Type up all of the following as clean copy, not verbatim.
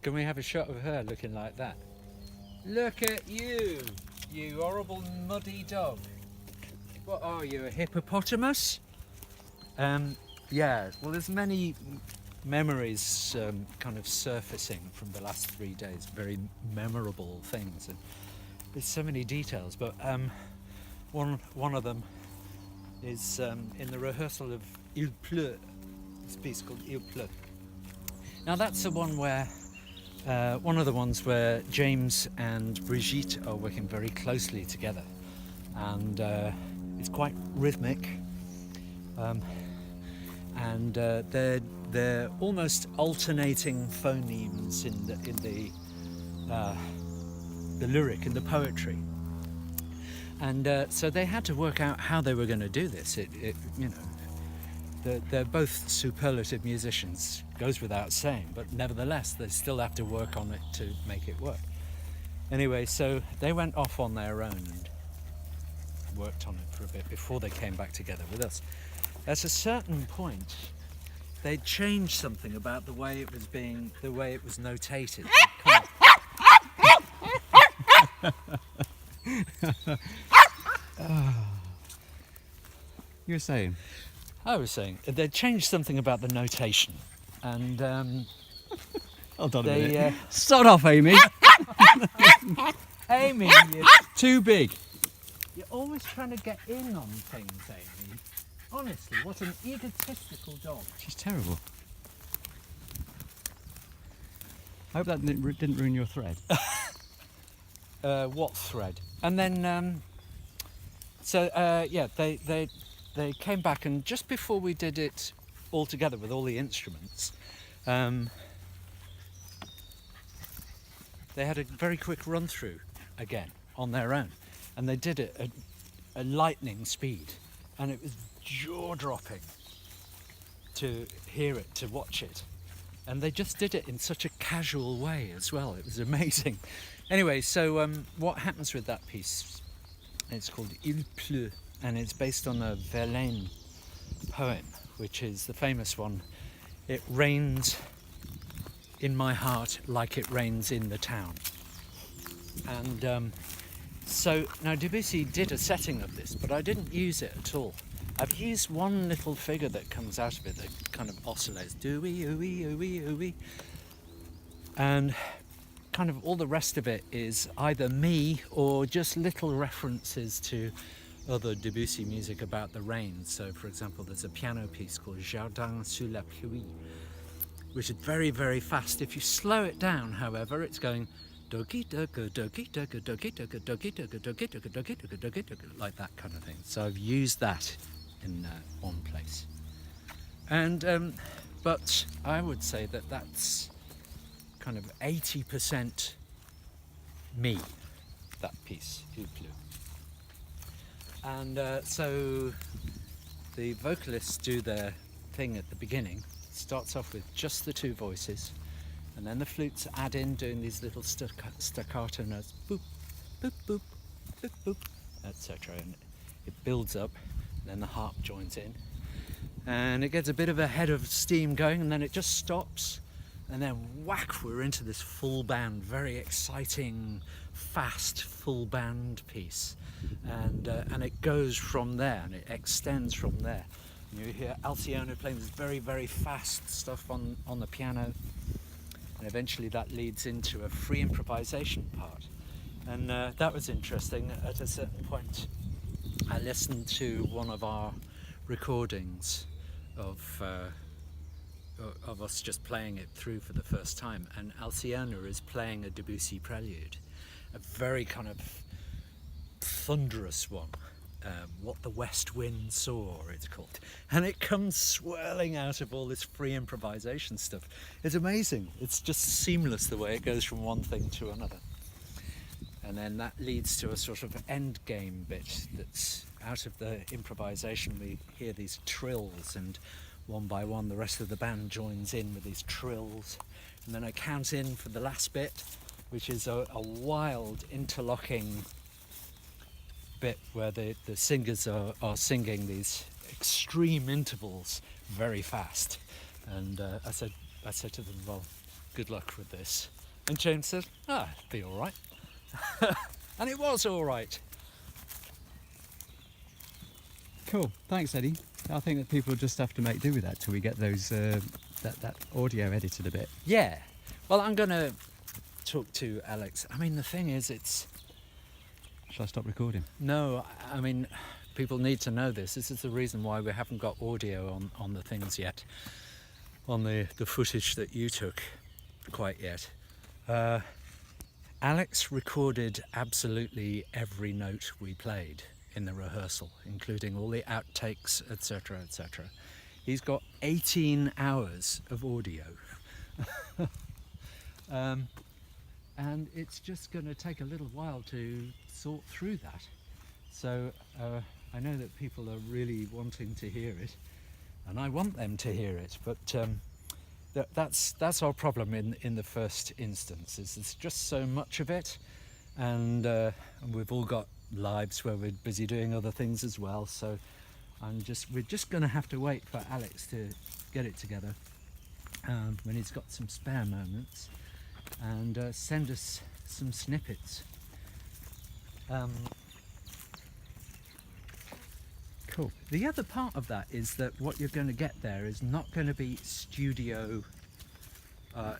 Can we have a shot of her looking like that? Look at you, you horrible muddy dog. What are you, a hippopotamus? Yeah, well, there's many memories kind of surfacing from the last 3 days, very memorable things, and there's so many details, but one of them is in the rehearsal of Il pleut, this piece called Il pleut. Now that's the one where one of the ones where James and Brigitte are working very closely together, and it's quite rhythmic, and they're almost alternating phonemes in the lyric, in the poetry, and so they had to work out how they were going to do this. They're both superlative musicians, goes without saying, but nevertheless they still have to work on it to make it work. Anyway, so they went off on their own and worked on it for a bit before they came back together with us. At a certain point, they changed something about the way it was notated. You were saying? I was saying they changed something about the notation, and Hold on a they minute. Sod off, Amy. Amy, Too big. you're always trying to get in on things, Amy. Honestly, what an egotistical dog. She's terrible. I hope that didn't ruin your thread. What thread? And then, yeah, they came back, and just before we did it all together with all the instruments, they had a very quick run through again on their own, and they did it at a lightning speed, and it was jaw-dropping to hear it, to watch it, and they just did it in such a casual way as well. It was amazing. Anyway, so what happens with that piece? It's called Il pleut, and it's based on a Verlaine poem, which is the famous one, "It rains in my heart like it rains in the town." And so now Debussy did a setting of this, but I didn't use it at all. I've used one little figure that comes out of it that kind of oscillates, doo-wee, oo-wee, oo-wee, oo-wee, and kind of all the rest of it is either me or just little references to other Debussy music about the rain. So, for example, there's a piano piece called Jardin sous la pluie, which is very, very fast. If you slow it down, however, it's going doki doki doki doki doki doki doki doki doki doki doki doki doki, like that kind of thing. So I've used that in one place, and but I would say that that's kind of 80% me, that piece, Il pleut. And so the vocalists do their thing at the beginning. Starts off with just the two voices, and then the flutes add in doing these little staccato notes, boop, boop, boop, boop, boop, etc. And it builds up, and then the harp joins in, and it gets a bit of a head of steam going, and then it just stops, and then whack, we're into this full band, very exciting, fast full band piece, and it goes from there, and it extends from there. You hear Alcione playing this very, very fast stuff on the piano, and eventually that leads into a free improvisation part. And that was interesting. At a certain point, I listened to one of our recordings of us just playing it through for the first time, and Alcione is playing a Debussy prelude, a very kind of thunderous one. What the West Wind Saw, it's called, and it comes swirling out of all this free improvisation stuff. It's amazing. It's just seamless the way it goes from one thing to another, and then that leads to a sort of end game bit that's out of the improvisation. We hear these trills, and one by one the rest of the band joins in with these trills, and then I count in for the last bit, which is a wild interlocking bit where the singers are singing these extreme intervals very fast, and I said to them, well, good luck with this. And James said, it'll be all right. And it was all right. Cool. Thanks, Eddie. I think that people just have to make do with that till we get those that audio edited a bit. Yeah. Well, I'm going to talk to Alex. I mean, the thing is, Shall I stop recording? No, I mean, people need to know this. This is the reason why we haven't got audio on the things yet, on the footage that you took quite yet. Alex recorded absolutely every note we played in the rehearsal, including all the outtakes, etc., etc. He's got 18 hours of audio. And it's just going to take a little while to sort through that. So I know that people are really wanting to hear it, and I want them to hear it, but that's our problem in the first instance, is there's just so much of it, and we've all got lives where we're busy doing other things as well, so we're just going to have to wait for Alex to get it together when he's got some spare moments, and send us some snippets. Cool. The other part of that is that what you're going to get there is not going to be studio.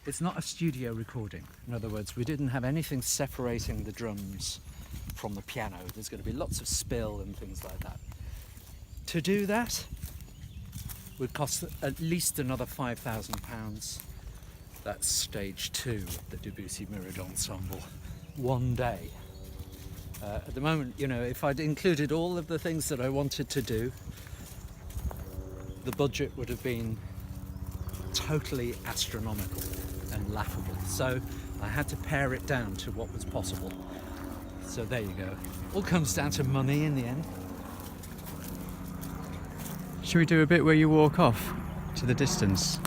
It's not a studio recording. In other words, we didn't have anything separating the drums from the piano. There's going to be lots of spill and things like that. To do that would cost at least another £5,000. That's stage 2 of the Debussy Mirrored Ensemble, one day. At the moment, you know, if I'd included all of the things that I wanted to do, the budget would have been totally astronomical and laughable. So I had to pare it down to what was possible. So there you go. All comes down to money in the end. Should we do a bit where you walk off to the distance?